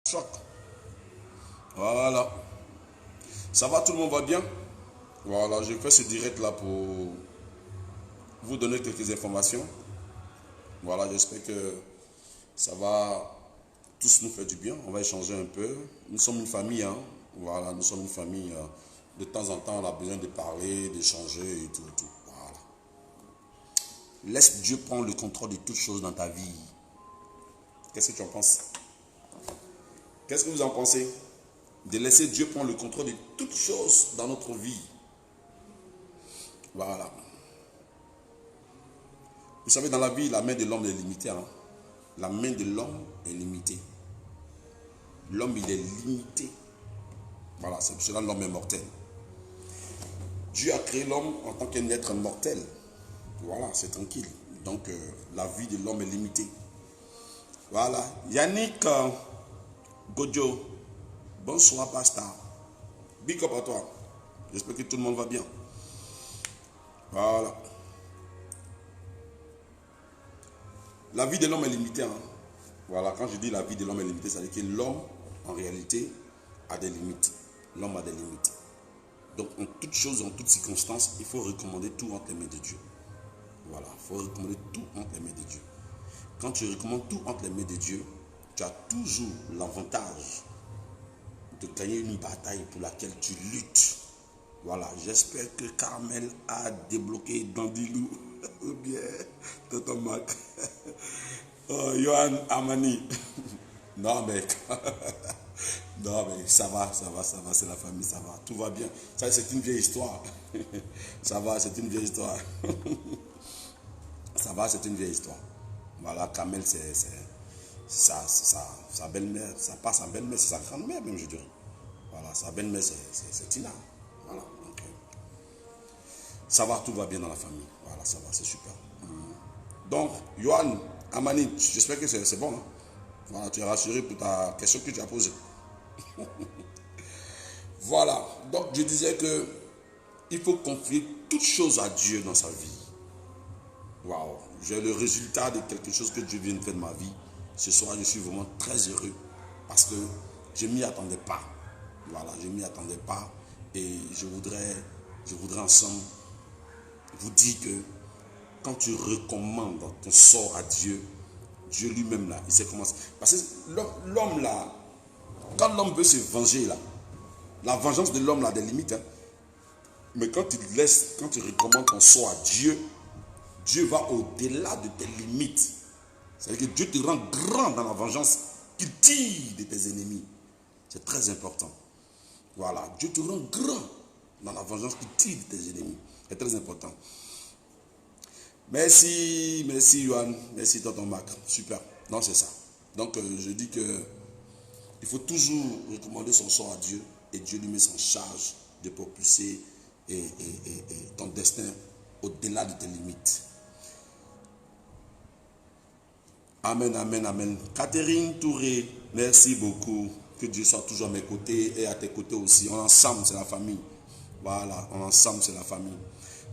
Choc. Voilà. Ça va, tout le monde va bien? Voilà, je fais ce direct là pour vous donner quelques informations. Voilà, j'espère que ça va tous nous faire du bien. On va échanger un peu. Nous sommes une famille, hein. Voilà, nous sommes une famille. De temps en temps, on a besoin de parler, d'échanger et tout, et tout. Voilà. Laisse Dieu prendre le contrôle de toutes choses dans ta vie. Qu'est-ce que tu en penses? Qu'est-ce que vous en pensez? De laisser Dieu prendre le contrôle de toutes choses dans notre vie. Voilà. Vous savez, dans la vie, la main de l'homme est limitée. Hein? La main de l'homme est limitée. L'homme, il est limité. Voilà, c'est pour cela que l'homme est mortel. Dieu a créé l'homme en tant qu'un être mortel. Voilà, c'est tranquille. Donc, la vie de l'homme est limitée. Voilà. Yannick Gojo, bonsoir, pasteur. Big up à toi. J'espère que tout le monde va bien. Voilà. La vie de l'homme est limitée. Hein? Voilà, quand je dis la vie de l'homme est limitée, ça veut dire que l'homme, en réalité, a des limites. L'homme a des limites. Donc, en toute chose, en toutes circonstances, il faut recommander tout entre les mains de Dieu. Voilà, il faut recommander tout entre les mains de Dieu. Quand tu recommandes tout entre les mains de Dieu, tu as toujours l'avantage de gagner une bataille pour laquelle tu luttes. Voilà, j'espère que Carmel a débloqué Dandilou. Ou bien, Tonton Mac. Oh, Johan Amani. Non, mais. Non, mais ça va, c'est la famille, ça va. Tout va bien. Ça, c'est une vieille histoire. Ça va, c'est une vieille histoire. Ça va, c'est une vieille histoire. Voilà, Kamel, c'est sa belle-mère, ça passe sa belle-mère, c'est sa grand-mère même, je dirais. Voilà, sa belle-mère, c'est Tina. Voilà, donc, ça va, tout va bien dans la famille. Voilà, ça va, c'est super. Donc, Johan Amani, j'espère que c'est bon. Hein? Voilà, tu es rassuré pour ta question que tu as posée. Voilà, donc je disais que il faut confier toute chose à Dieu dans sa vie. Waouh, j'ai le résultat de quelque chose que Dieu vient de faire de ma vie. Ce soir, je suis vraiment très heureux parce que je ne m'y attendais pas. Voilà, je ne m'y attendais pas et je voudrais ensemble vous dire que quand tu recommandes ton sort à Dieu, Dieu lui-même là, il sait comment. Parce que l'homme là, quand l'homme veut se venger là, la vengeance de l'homme là a des limites. Hein. Mais quand tu recommandes ton sort à Dieu, Dieu va au-delà de tes limites. C'est-à-dire que Dieu te rend grand dans la vengeance qu'il tire de tes ennemis. C'est très important. Voilà, Dieu te rend grand dans la vengeance qu'il tire de tes ennemis. C'est très important. Merci Yohan, merci Tonton Mac. Super. Non, c'est ça. Donc, je dis que il faut toujours recommander son sort à Dieu et Dieu lui met en charge de propulser et ton destin au-delà de tes limites. Amen, amen, amen. Catherine Touré, merci beaucoup. Que Dieu soit toujours à mes côtés et à tes côtés aussi. On ensemble, c'est la famille. Voilà, on ensemble, c'est la famille.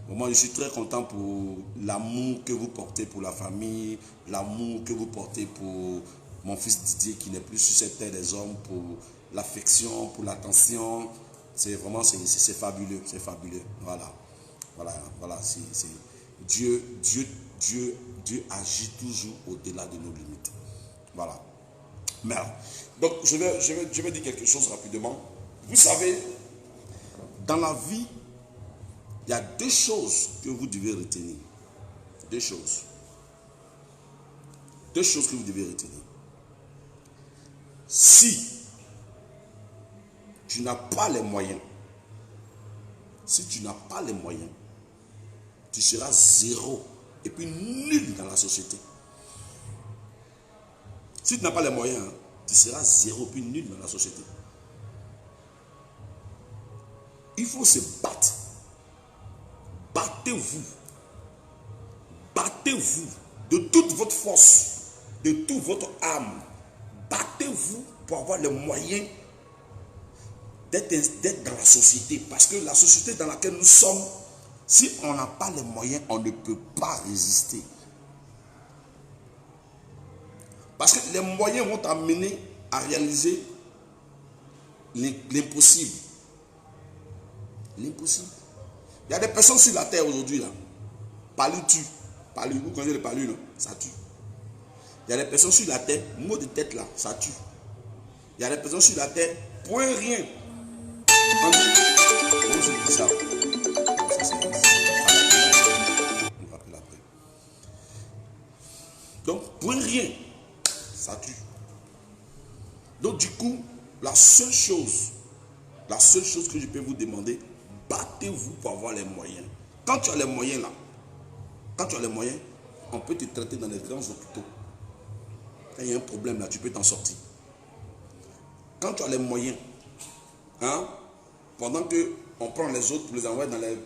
Bon, moi, je suis très content pour l'amour que vous portez pour la famille, l'amour que vous portez pour mon fils Didier qui n'est plus sur cette terre des hommes, pour l'affection, pour l'attention. C'est vraiment, c'est fabuleux, c'est fabuleux. Voilà, c'est Dieu agit toujours au-delà de nos limites. Voilà. Merde. Donc, je vais dire quelque chose rapidement. Vous savez, dans la vie, il y a deux choses que vous devez retenir. Deux choses. Deux choses que vous devez retenir. Si tu n'as pas les moyens, tu seras zéro et puis nul dans la société. Si tu n'as pas les moyens, tu seras zéro et puis nul dans la société. Il faut se battre. Battez-vous. Battez-vous de toute votre force, de toute votre âme. Battez-vous pour avoir les moyens d'être dans la société. Parce que la société dans laquelle nous sommes, si on n'a pas les moyens, on ne peut pas résister. Parce que les moyens vont t'amener à réaliser l'impossible. L'impossible. Il y a des personnes sur la terre aujourd'hui là. Palu tue. Palu, vous connaissez le palu, non? Ça tue. Il y a des personnes sur la terre, mot de tête là, ça tue. Il y a des personnes sur la terre, point rien. On dit ça. On rappelle après. Donc, point rien, ça tue. Donc, du coup, la seule chose que je peux vous demander, battez-vous pour avoir les moyens. Quand tu as les moyens là, on peut te traiter dans les grands hôpitaux. Quand il y a un problème là, tu peux t'en sortir. Quand tu as les moyens, hein, pendant qu'on prend les autres pour les envoyer dans les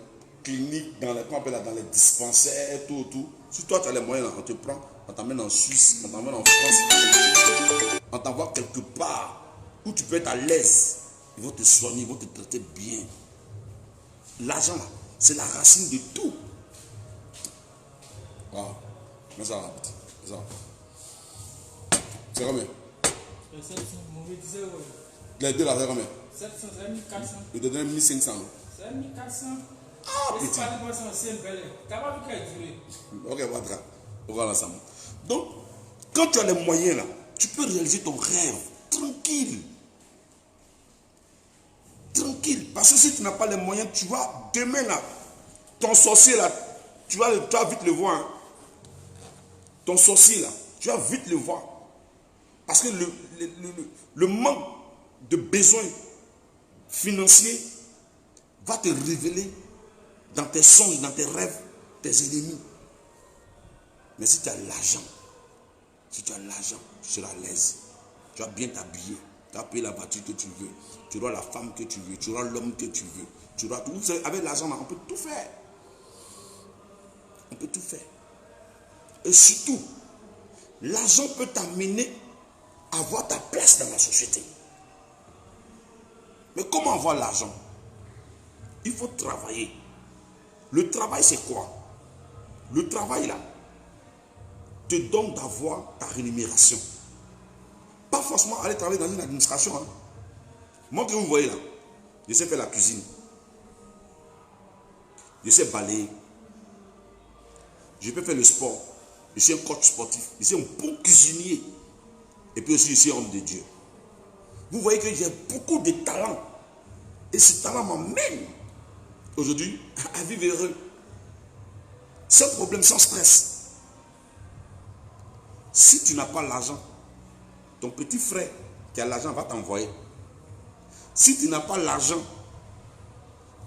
cliniques, dans les dispensaires, tout. Si toi tu as les moyens là, on te prend, on t'emmène en Suisse, on t'emmène en France, on t'envoie quelque part où tu peux être à l'aise. Ils vont te soigner, ils vont te traiter bien. L'argent là, c'est la racine de tout. Wow. Mais ça va, ça va. C'est combien? Les deux là, c'est combien? 700, c'est 1400. Je te donne 1500. C'est 1400. Ah, petit. Ok, on va ensemble. Donc, quand tu as les moyens là, tu peux réaliser ton rêve tranquille. Tranquille. Parce que si tu n'as pas les moyens, tu vas demain là, ton sorcier là, tu vas vite le voir. Hein. Ton sorcier là, tu vas vite le voir. Parce que le manque de besoins financiers va te révéler dans tes songes, dans tes rêves, tes ennemis. Mais si tu as l'argent, tu seras à l'aise. Tu vas bien t'habiller, tu vas payer la voiture que tu veux, tu auras la femme que tu veux, tu auras l'homme que tu veux, tu auras tout. Avec l'argent, on peut tout faire. On peut tout faire. Et surtout, l'argent peut t'amener à avoir ta place dans la société. Mais comment avoir l'argent? Il faut travailler. Le travail, c'est quoi? Le travail, là, te donne d'avoir ta rémunération. Pas forcément aller travailler dans une administration. Hein. Moi que vous voyez là, je sais faire la cuisine. Je sais balayer. Je peux faire le sport. Je suis un coach sportif. Je suis un bon cuisinier. Et puis aussi, je suis homme de Dieu. Vous voyez que j'ai beaucoup de talent. Et ce talent m'emmène aujourd'hui à vivre heureux. Sans problème, sans stress. Si tu n'as pas l'argent, ton petit frère qui a l'argent va t'envoyer. Si tu n'as pas l'argent,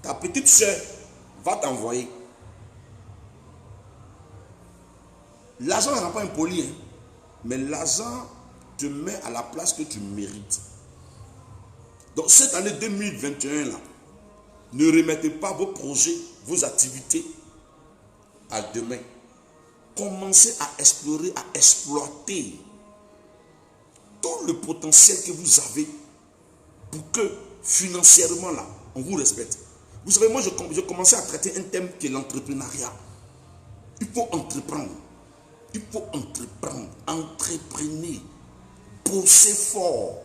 ta petite soeur va t'envoyer. L'argent ne rend pas impoli, hein, mais l'argent te met à la place que tu mérites. Donc cette année 2021 là, ne remettez pas vos projets, vos activités à demain. Commencez à explorer, à exploiter tout le potentiel que vous avez pour que financièrement là, on vous respecte. Vous savez, moi je commençais à traiter un thème qui est l'entrepreneuriat. Il faut entreprendre. Il faut entreprendre, entreprenez, poussez fort.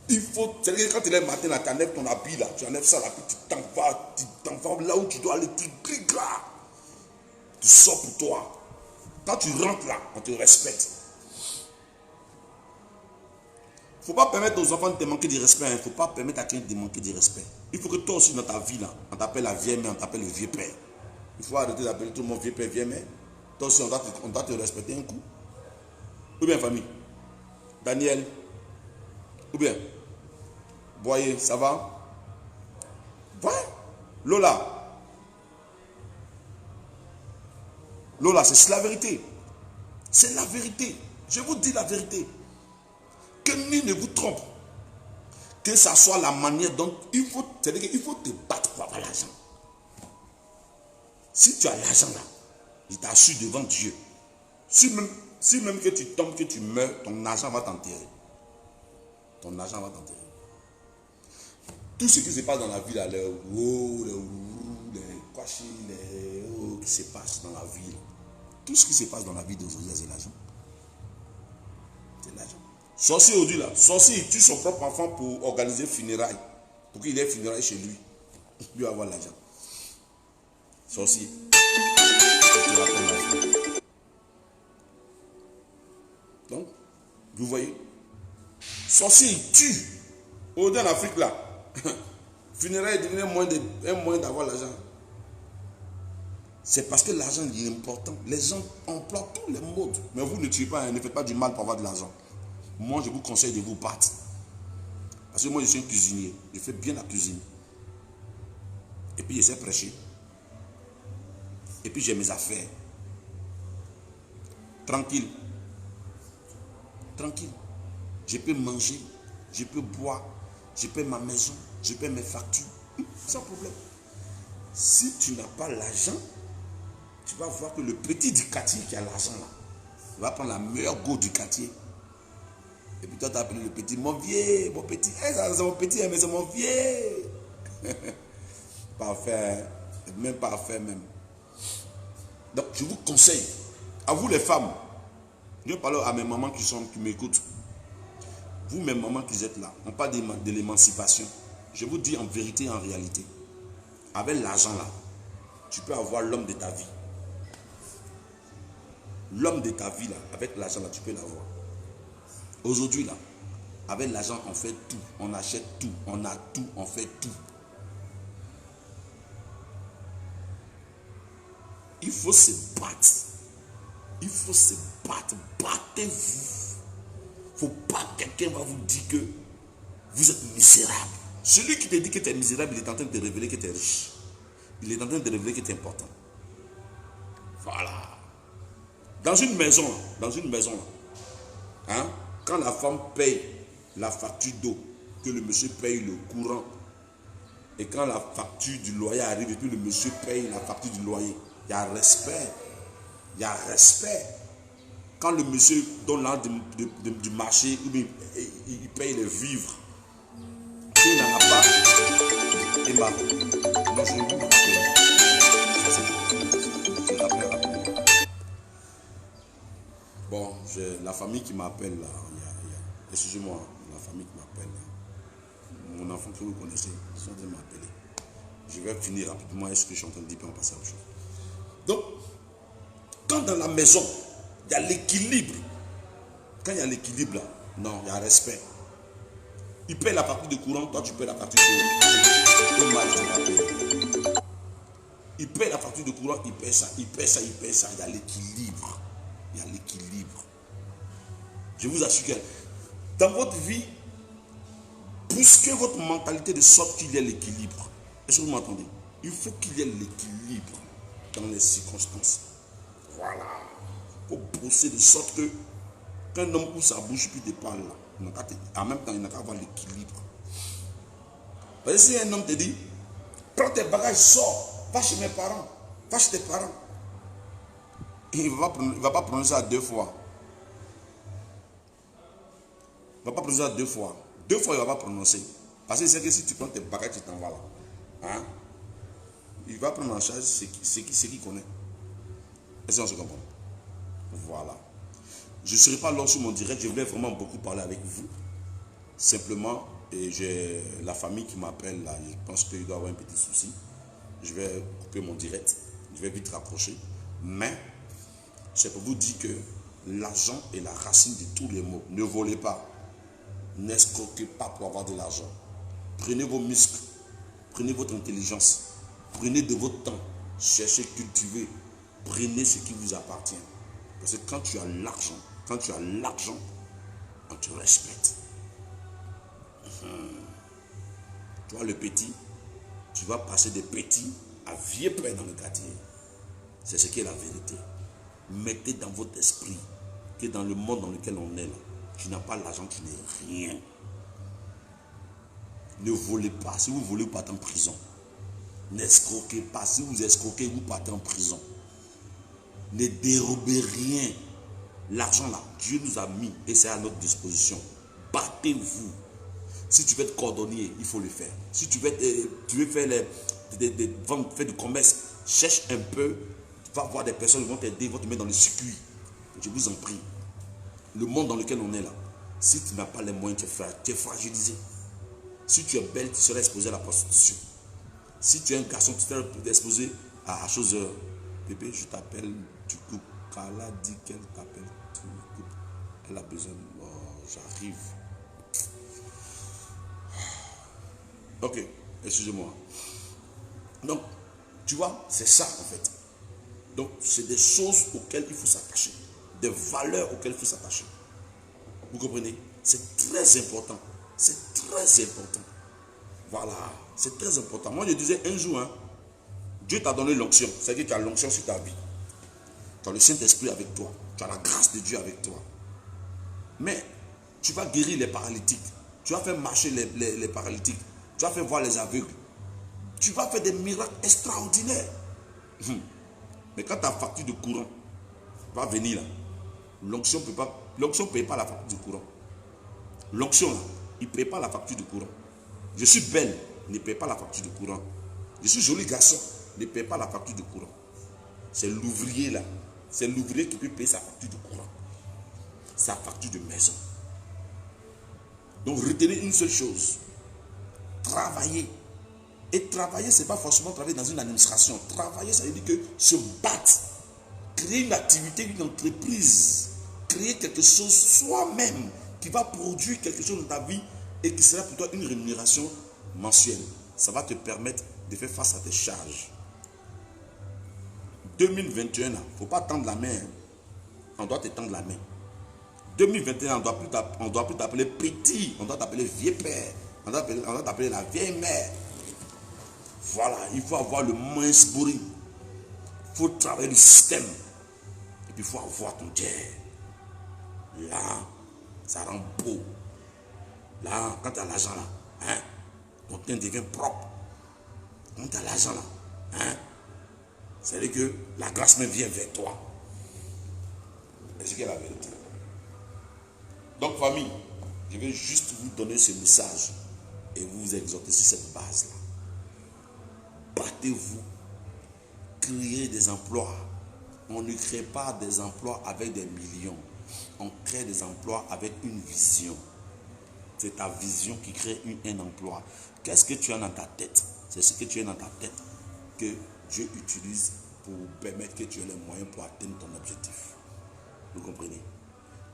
Il faut, c'est-à-dire quand tu es le matin, tu enlèves ton habit là, tu enlèves ça là, puis tu t'en vas là où tu dois aller, tu cliques là. Tu sors pour toi. Quand tu rentres là, on te respecte. Il ne faut pas permettre aux enfants de te manquer de respect. Il ne faut pas permettre à quelqu'un de manquer de respect. Il faut que toi aussi dans ta vie là, on t'appelle la vieille mère, on t'appelle le vieux père. Il faut arrêter d'appeler tout le monde vieux père, vieille mère. Toi aussi, on doit te respecter un coup. Ou bien, famille. Daniel. Ou bien. Boyer, ça va? Ouais. Lola. Lola, c'est la vérité. C'est la vérité. Je vous dis la vérité. Que nul ne vous trompe. Que ça soit la manière dont il faut te battre pour avoir l'argent. Si tu as l'argent là, il t'assure devant Dieu. Si même que tu tombes, que tu meurs, ton argent va t'enterrer. Ton argent va t'enterrer. Tout ce qui se passe dans la vie, là, les kwachis, qui se passe dans la vie, tout ce qui se passe dans la vie d'aujourd'hui, c'est l'argent. C'est l'argent. Sorcier aujourd'hui là, sorcier il tue son propre enfant pour organiser funérailles. Pour qu'il ait funérailles chez lui. Il doit avoir l'argent. Sorcier. Donc, vous voyez, sorcier il tue. Aujourd'hui en Afrique là, funérailles devient un moyen d'avoir l'argent. C'est parce que l'argent est important. Les gens emploient tous les modes. Mais vous ne tuez pas, ne faites pas du mal pour avoir de l'argent. Moi, je vous conseille de vous battre. Parce que moi, je suis un cuisinier. Je fais bien la cuisine. Et puis, je sais prêcher. Et puis, j'ai mes affaires. Tranquille. Tranquille. Je peux manger. Je peux boire. Je paie ma maison. Je paie mes factures. Sans problème. Si tu n'as pas l'argent, tu vas voir que le petit du quartier qui a l'argent là, il va prendre la meilleure go du quartier. Et puis toi, tu as appelé le petit, mon vieux, mon petit. Hey, c'est mon petit, mais c'est mon vieux. Parfait. Même parfait même. Donc, je vous conseille, à vous les femmes, je parle à mes mamans qui m'écoutent. Vous, mes mamans qui êtes là, on parle de l'émancipation. Je vous dis en vérité, en réalité, avec l'argent là, tu peux avoir l'homme de ta vie. L'homme de ta vie là, avec l'argent là, tu peux l'avoir. Aujourd'hui là, avec l'argent, on fait tout, on achète tout, on a tout, on fait tout. Il faut se battre. Il faut se battre. Battez-vous. Il ne faut pas que quelqu'un va vous dire que vous êtes misérable. Celui qui te dit que tu es misérable, il est en train de te révéler que tu es riche. Il est en train de te révéler que tu es important. Voilà. Dans une maison, hein, quand la femme paye la facture d'eau, que le monsieur paye le courant, et quand la facture du loyer arrive, et puis le monsieur paye la facture du loyer, il y a respect. Il y a respect. Quand le monsieur donne l'argent du marché, il paye les vivres. S'il n'en a pas, il m'a. Moi, je vous rappelle rapidement. Bon, la famille qui m'appelle là, excusez-moi, la famille qui m'appelle là, mon enfant que vous connaissez, ils sont en train de m'appeler. Je vais finir rapidement, est-ce que je suis en train de dire, puis on passe à autre chose. Donc, quand dans la maison, il y a l'équilibre, quand il y a l'équilibre là, non, il y a respect. Il paie la facture de courant, toi tu paies la facture de courant. Il paie la facture de courant, il paie ça, il paie ça, il paie ça. Il y a l'équilibre. Il y a l'équilibre. Je vous assure que dans votre vie, bousquez votre mentalité de sorte qu'il y ait l'équilibre. Est-ce que vous m'entendez? Il faut qu'il y ait l'équilibre dans les circonstances. Voilà. Il faut bosser de sorte que qu'un homme ouvre sa bouche puis te parle là, en même temps, il n'a qu'à avoir l'équilibre. Parce que si un homme te dit, prends tes bagages, sors, va chez mes parents, va chez tes parents. Il ne va pas prononcer ça 2 fois. Il ne va pas prononcer ça 2 fois. 2 fois, il ne va pas prononcer. Parce qu'il sait que si tu prends tes bagages, tu t'en vas là. Hein? Il va prendre en charge ce qu'il connaît. Est-ce qu'on se comprend? Voilà. Je ne serai pas long sur mon direct. Je voulais vraiment beaucoup parler avec vous. Simplement, j'ai la famille qui m'appelle là. Je pense qu'il doit avoir un petit souci. Je vais couper mon direct. Je vais vite rapprocher. Mais, c'est pour vous dire que l'argent est la racine de tous les maux. Ne volez pas. N'escroquez pas pour avoir de l'argent. Prenez vos muscles. Prenez votre intelligence. Prenez de votre temps. Cherchez, cultivez. Prenez ce qui vous appartient. Parce que quand tu as l'argent, on te respecte. Toi, le petit, tu vas passer de petit à vieux père dans le quartier. C'est ce qui est la vérité. Mettez dans votre esprit que dans le monde dans lequel on est là, tu n'as pas l'argent, tu n'es rien. Ne volez pas. Si vous volez, vous partez en prison. N'escroquez pas. Si vous escroquez, vous partez en prison. Ne dérobez rien. L'argent là, Dieu nous a mis et c'est à notre disposition. Battez-vous. Si tu veux être cordonnier, il faut le faire. Si tu veux faire faire du commerce, cherche un peu. Va voir des personnes qui vont t'aider, vont te mettre dans le circuit. Je vous en prie. Le monde dans lequel on est là, Si tu n'as pas les moyens, tu es fragilisé. Si tu es belle, tu serais exposé à la prostitution. Si tu es un garçon, tu serais exposé à chose. Bébé, je t'appelle, tu coupes. Carla dit qu'elle t'appelle, tu coupes. Elle a besoin. Oh, j'arrive. Ok, excusez-moi. Donc, tu vois, c'est ça en fait. Donc, c'est des choses auxquelles il faut s'attacher. Des valeurs auxquelles il faut s'attacher. Vous comprenez? C'est très important. C'est très important. Voilà, c'est très important. Moi, je disais un jour, Dieu t'a donné l'onction. C'est-à-dire que tu as l'onction sur ta vie. Tu as le Saint-Esprit avec toi. Tu as la grâce de Dieu avec toi. Mais tu vas guérir les paralytiques. Tu vas faire marcher les paralytiques. Tu vas faire voir les aveugles. Tu vas faire des miracles extraordinaires. Mais quand ta facture de courant va venir là, l'onction ne paye pas la facture du courant. L'onction là, il ne paye pas la facture du courant. Je suis belle, ne paye pas la facture du courant. Je suis joli garçon, ne paye pas la facture du courant. C'est l'ouvrier là. C'est l'ouvrier qui peut payer sa facture de courant. Sa facture de maison. Donc retenez une seule chose. Travailler. Et travailler, ce n'est pas forcément travailler dans une administration. Travailler, ça veut dire que se battre. Créer une activité, une entreprise. Créer quelque chose soi-même qui va produire quelque chose dans ta vie et qui sera pour toi une rémunération mensuelle. Ça va te permettre de faire face à tes charges. 2021, il ne faut pas tendre la main. On doit te tendre la main. 2021, on ne doit plus t'appeler petit. On doit t'appeler vieux père. On doit t'appeler la vieille mère. Voilà, il faut avoir le mince bourri. Il faut travailler le système. Et puis il faut avoir ton cœur. Là, ça rend beau. Là, quand tu as l'argent là, ton teint devient propre. Quand tu as l'argent là, c'est-à-dire que la grâce même vient vers toi. C'est ce qui est la vérité. Donc famille, je vais juste vous donner ce message et vous exhorter sur cette base-là. Battez-vous, créez des emplois. On ne crée pas des emplois avec des millions. On crée des emplois avec une vision. C'est ta vision qui crée un emploi. Qu'est-ce que tu as dans ta tête? C'est ce que tu as dans ta tête que Dieu utilise pour permettre que tu aies les moyens pour atteindre ton objectif. Vous comprenez?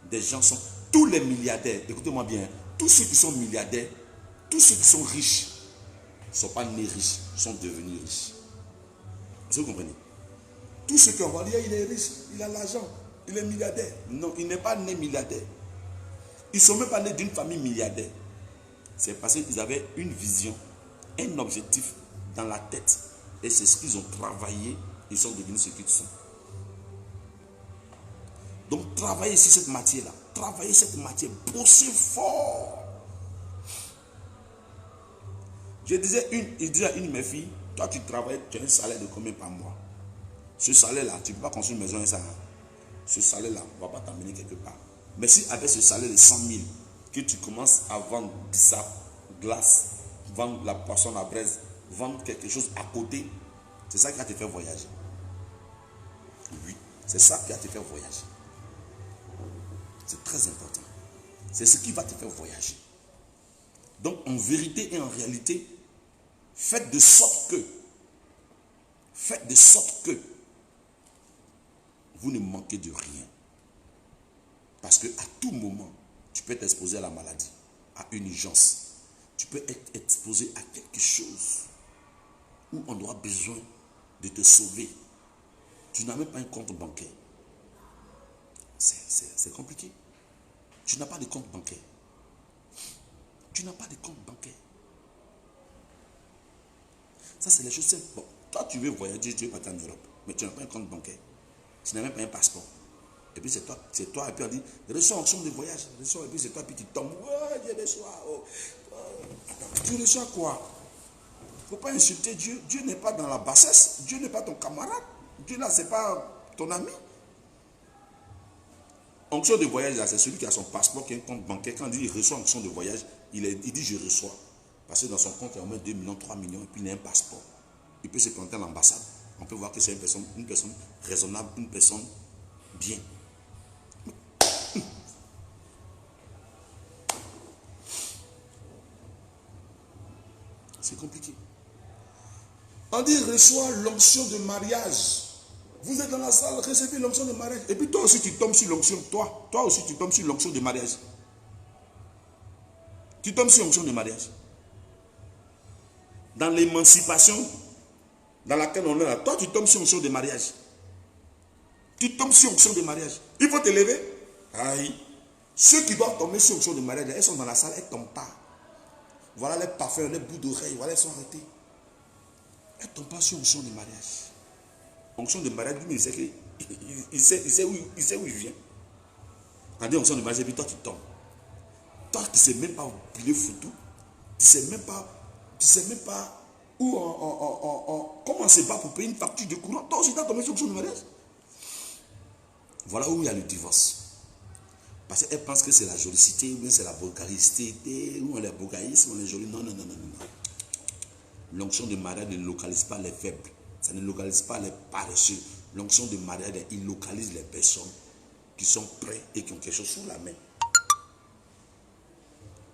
Des gens sont, tous les milliardaires, écoutez-moi bien, tous ceux qui sont milliardaires, tous ceux qui sont riches, ne sont pas nés riches, sont devenus riches. Vous comprenez? Tous ceux qui ont dit, il est riche, il a l'argent, il est milliardaire. Non, il n'est pas né milliardaire. Ils ne sont même pas nés d'une famille milliardaire. C'est parce qu'ils avaient une vision, un objectif dans la tête. Et c'est ce qu'ils ont travaillé, ils sont devenus ce qu'ils sont. Donc travaillez sur cette matière-là. Travaillez cette matière. Bossez fort. Il disait à une de mes filles, toi tu travailles, tu as un salaire de combien par mois? Ce salaire-là, tu ne peux pas construire une maison avec ça. Ce salaire-là ne va pas t'amener quelque part. Mais si avec ce salaire de 100 000, que tu commences à vendre sa glace, vendre la poisson à braise, vendre quelque chose à côté, c'est ça qui va te faire voyager. Oui, c'est ça qui va te faire voyager. C'est très important. C'est ce qui va te faire voyager. Donc, en vérité et en réalité, faites de sorte que vous ne manquez de rien. Parce qu'à tout moment, tu peux être exposé à la maladie, à une urgence. Tu peux être exposé à quelque chose où on aura besoin de te sauver. Tu n'as même pas un compte bancaire. C'est compliqué. Tu n'as pas de compte bancaire. Tu n'as pas de compte bancaire. Ça, c'est les choses simples. Bon, toi, tu veux voyager, tu veux partir en Europe, mais tu n'as pas un compte bancaire. Tu n'as même pas un passeport. Et puis c'est toi, et puis on dit, reçois option de voyage, reçois, et puis c'est toi, puis tu tombes. Ouais, Dieu reçoit. Attends, tu reçois quoi? Il ne faut pas insulter Dieu. Dieu n'est pas dans la bassesse. Dieu n'est pas ton camarade. Dieu là, ce n'est pas ton ami. Onction de voyage, c'est celui qui a son passeport, qui a un compte bancaire. Quand il reçoit onction de voyage, il dit je reçois. Parce que dans son compte, il y a au moins 2 millions, 3 millions, et puis il a un passeport. Il peut se présenter à l'ambassade. On peut voir que c'est une personne raisonnable, une personne bien. C'est compliqué. On dit reçois l'onction de mariage. Vous êtes dans la salle, recevez l'onction de mariage. Et puis toi aussi tu tombes sur l'onction. Toi aussi tu tombes sur l'onction de mariage. Tu tombes sur l'onction de mariage. Dans l'émancipation dans laquelle on est là, toi tu tombes sur l'onction de mariage. Tu tombes sur l'onction de mariage. Il faut te lever. Aïe. Ceux qui doivent tomber sur l'onction de mariage, elles sont dans la salle, elles ne tombent pas. Voilà les parfums, les bouts d'oreilles, voilà, elles sont arrêtées. Elles ne tombent pas sur l'onction de mariage. Onction de mariage, lui, il sait où il vient. Quand dit onction de mariage, et puis toi tu tombes. Toi qui ne sais même pas piler foutu, tu ne sais même pas où comment on se bat pour payer une facture de courant. Toi aussi tu as tombé sur onction de mariage. Voilà où il y a le divorce. Parce qu'elle pense que c'est la jolicité, ou bien c'est la vulgarité, ou on est vulgariste, ou on est joli. Non. L'onction de mariage ne localise pas les faibles. Ça ne localise pas les paresseux. L'onction de mariage, il localise les personnes qui sont prêts et qui ont quelque chose sous la main.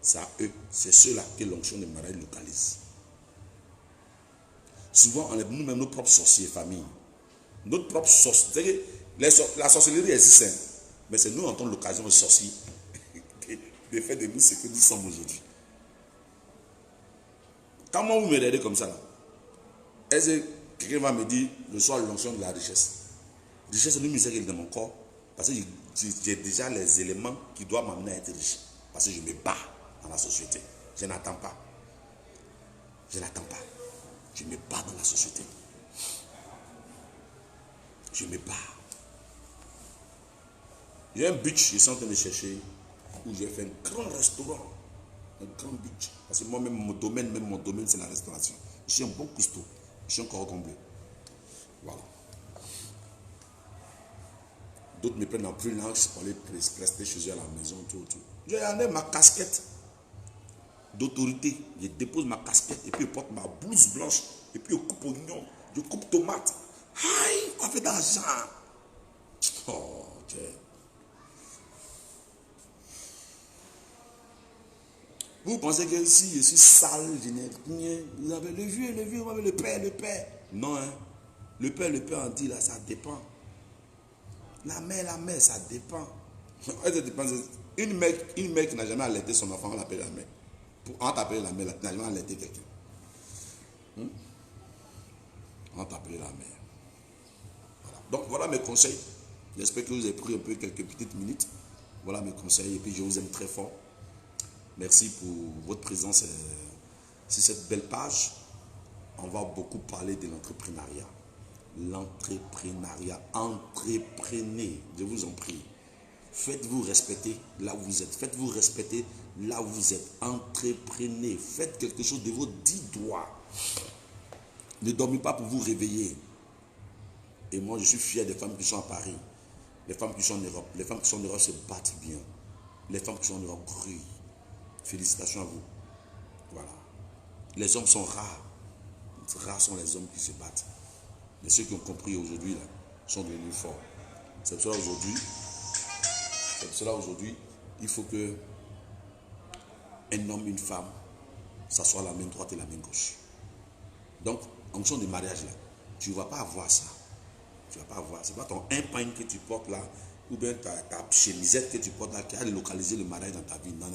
C'est à eux, c'est ceux-là que l'onction de mariage localise. Souvent, on est nous-mêmes nos propres sorciers, famille. Notre propre sorcier. La sorcellerie existe, hein, mais c'est nous en tant l'occasion de sorcier de faire de nous ce que nous sommes aujourd'hui. Comment vous me regardez comme ça là? Est-ce que quelqu'un va me dire, je sois l'onction de la richesse? Richesse, c'est une misère dans mon corps, parce que j'ai déjà les éléments qui doivent m'amener à être riche. Parce que je me bats dans la société. Je n'attends pas. Je n'attends pas. Je me bats dans la société. Je me bats. J'ai un but, je suis en train de chercher, où j'ai fait un grand restaurant. Un grand but. Parce que moi-même, mon domaine, c'est la restauration. Je suis un bon cousteau. Je suis un cordon bleu. Voilà. D'autres me prennent en plus large pour aller rester chez eux à la maison, tout. J'ai amené ma casquette d'autorité. Je dépose ma casquette et puis je porte ma blouse blanche. Et puis je coupe oignon, je coupe tomate. Aïe, on fait d'argent. Oh, ok. Vous pensez que si je suis sale, je n'ai rien. Vous avez le vieux, vous avez le père. Non, hein. Le père on dit là, ça dépend. La mère, ça dépend. Une mère qui n'a jamais allaité son enfant, on l'appelle la mère. On t'appelle la mère, tu n'as jamais allaité quelqu'un. On t'appelle la mère. Voilà. Donc voilà mes conseils. J'espère que vous avez pris un peu quelques petites minutes. Voilà mes conseils. Et puis je vous aime très fort. Merci pour votre présence sur cette belle page. On va beaucoup parler de l'entrepreneuriat. L'entrepreneuriat. Entreprenez, je vous en prie. Faites-vous respecter là où vous êtes. Faites-vous respecter là où vous êtes. Entreprenez. Faites quelque chose de vos 10 doigts. Ne dormez pas pour vous réveiller. Et moi, je suis fier des femmes qui sont à Paris. Les femmes qui sont en Europe. Les femmes qui sont en Europe se battent bien. Les femmes qui sont en Europe crient. Félicitations à vous. Voilà. Les hommes sont rares. Rares sont les hommes qui se battent. Mais ceux qui ont compris aujourd'hui, là, sont devenus forts. C'est pour cela aujourd'hui, il faut que un homme, une femme, s'assoient la main droite et la main gauche. Donc, en fonction du mariage, là, tu ne vas pas avoir ça. Tu ne vas pas avoir. Ce n'est pas ton impagne que tu portes là, ou bien ta chemisette que tu portes là, qui a localisé le mariage dans ta vie. Non.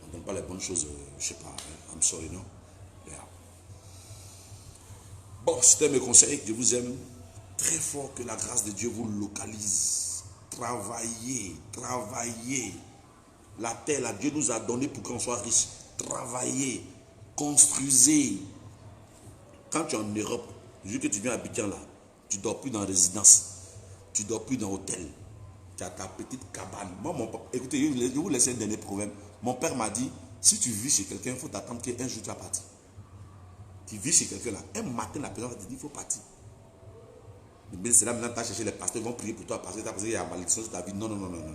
On ne donne pas les bonnes choses, je ne sais pas. I'm sorry, non? Yeah. Bon, c'était mes conseils. Je vous aime très fort. Que la grâce de Dieu vous localise. Travaillez. La terre, là, Dieu nous a donné pour qu'on soit riche. Travaillez. Construisez. Quand tu es en Europe, vu que tu viens à Abidjan là, tu ne dors plus dans résidence. Tu ne dors plus dans hôtel. Tu as ta petite cabane. Moi, écoutez, je vais vous laisser un dernier problème. Mon père m'a dit, si tu vis chez quelqu'un, il faut t'attendre qu'un jour tu vas partir. Tu vis chez quelqu'un là, un matin la personne va te dire, il faut partir. Mais c'est là maintenant tu as cherché les pasteurs, ils vont prier pour toi parce qu'il y a malédiction sur ta vie. Non. Il n'y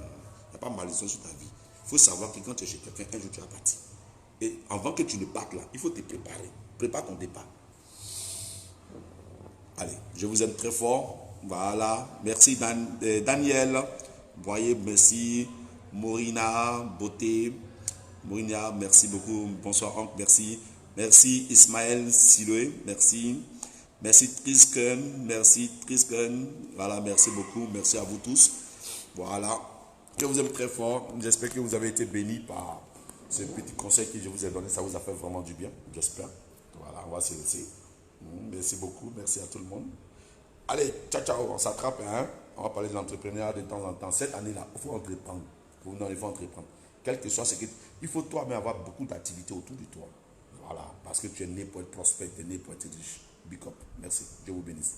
a pas malédiction sur ta vie. Il faut savoir que quand tu es chez quelqu'un, un jour tu vas partir. Et avant que tu ne partes là, il faut te préparer. Prépare ton départ. Allez, je vous aime très fort. Voilà. Merci Daniel. Voyez, merci. Morina, Beauté. Mourinha, merci beaucoup. Bonsoir, Oncle, merci. Merci, Ismaël Siloé, merci. Merci, Trisken. Voilà, merci beaucoup. Merci à vous tous. Voilà. Je vous aime très fort. J'espère que vous avez été bénis par ce petit conseil que je vous ai donné. Ça vous a fait vraiment du bien, j'espère. Voilà, on va se laisser. Merci beaucoup. Merci à tout le monde. Allez, ciao, ciao. On s'attrape. Hein? On va parler de l'entrepreneuriat de temps en temps. Cette année-là, il faut entreprendre. Non, il faut entreprendre. Quel que soit ce que... Il faut toi-même avoir beaucoup d'activités autour de toi. Voilà. Parce que tu es né pour être prospère, tu es né pour être riche. Big up. Merci. Dieu vous bénisse.